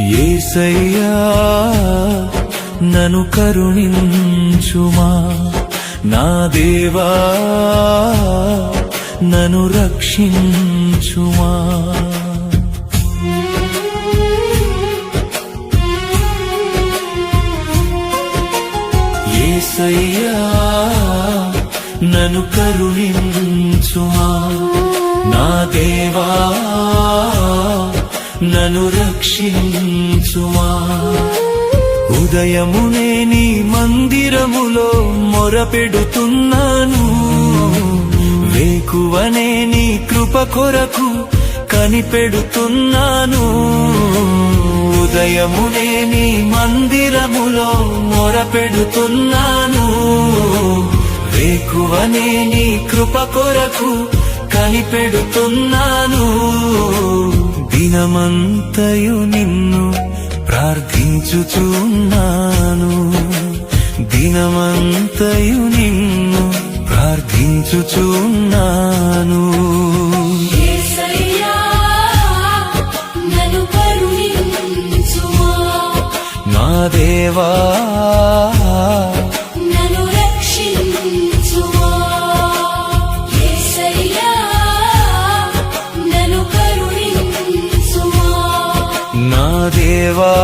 యేసయ్యా నన్ను కరుణించుమా, నా దేవా నన్ను రక్షించుమా. యేసయ్యా నన్ను కరుణించుమా, నా దేవా నన్ను రక్షించుమా. ఉదయమునే నీ మందిరములో మొరపెడుతున్నాను, వేకువనే నీ కృప కొరకు కనిపెడుతున్నాను. ఉదయమునే నీ మందిరములో మొరపెడుతున్నాను, వేకువనే నీ కృప కొరకు కనిపెడుతున్నాను. దినమంతయు నిన్ను ప్రార్థించుచున్నాను, దినమంతయు నిన్ను ప్రార్థించుచున్నాను. నా దేవా నన్ను రక్షించుమా, యేసయ్యా నన్ను కరుణించుమా. నా దేవా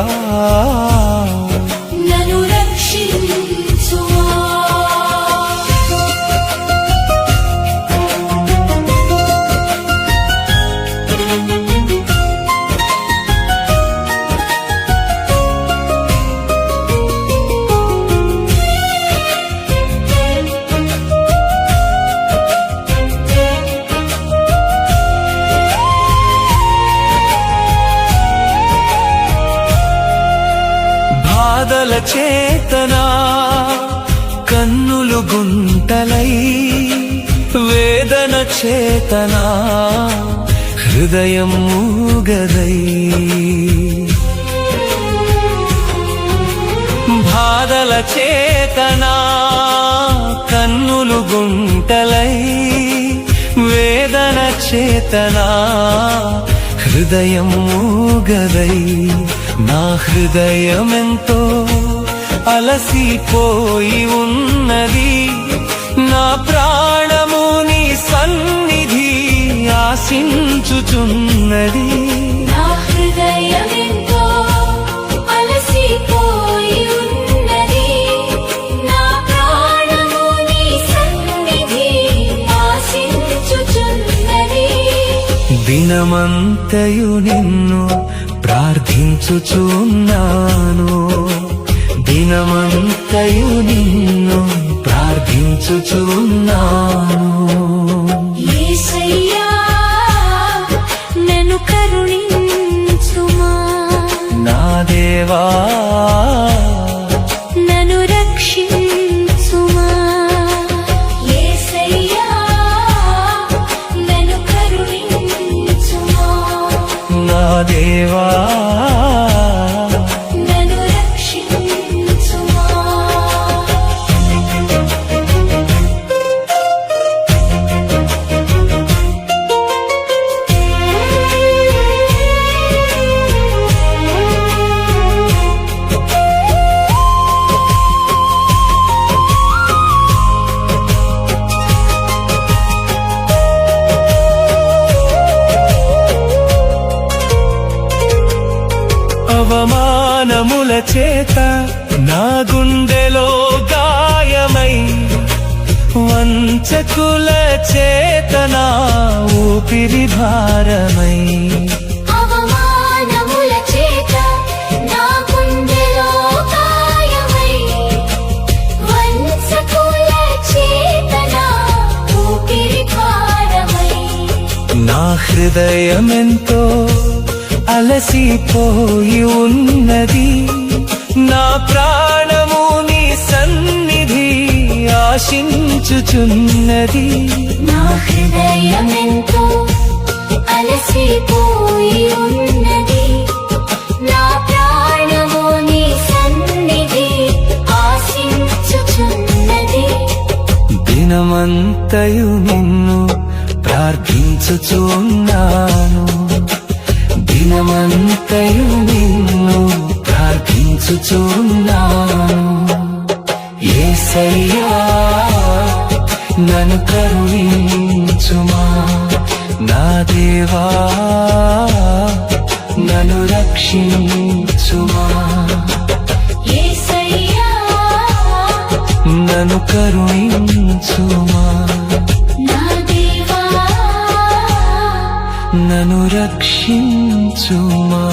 నన్ను రక్షించుమా. బాధల చేతనా కన్నులు గుంటలై, వేదన చేతనా హృదయం మూగదై. బాధల చేతనా కన్నులు గుంటలై, వేదన చేతనా హృదయం మూగదై. నా హృదయమెంతో అలసిపోయి ఉన్నది, నా ప్రాణము నీ సన్నిధి ఆశించుచున్నది. నా హృదయమెంతో అలసిపోయి ఉన్నది, నా ప్రాణము నీ సన్నిధి ఆశించుచున్నది. దినమంతయు నిన్ను ప్రార్థించుచున్నాను, దినమంతయు నిన్ను ప్రార్థించుచున్నాను. యేసయ్యా నన్ను కరుణించుమా, నా దేవా నన్ను రక్షించుమా. యేసయ్యా నన్ను కరుణించుమా, నా దేవా నన్ను రక్షించుమా. అవమానముల చేత నా గుండెలో గాయమై, వంచకుల చేత నా ఊపిరి భారమై. అవమానముల చేత నా గుండెలో గాయమై, వంచకుల చేత నా ఊపిరి భారమై. నా హృదయమెంతో అలసిపోయి ఉన్నది, నా ప్రాణము నీ సన్నిధి ఆశించుచున్నది. నా హృదయమెంతో అలసిపోయి ఉన్నది, నా ప్రాణము నీ సన్నిధి ఆశించుచున్నది. దినమంతయు నిన్ను ప్రార్థించుచున్నాను, దినమంతయు నిన్ను తలచుచున్నాను యేసయ్యా నన్ను కరుణించుమా నా దేవా నన్ను రక్షించుమా యేసయ్యా నన్ను కరుణించుమా నా దేవా నన్ను రక్షించుమా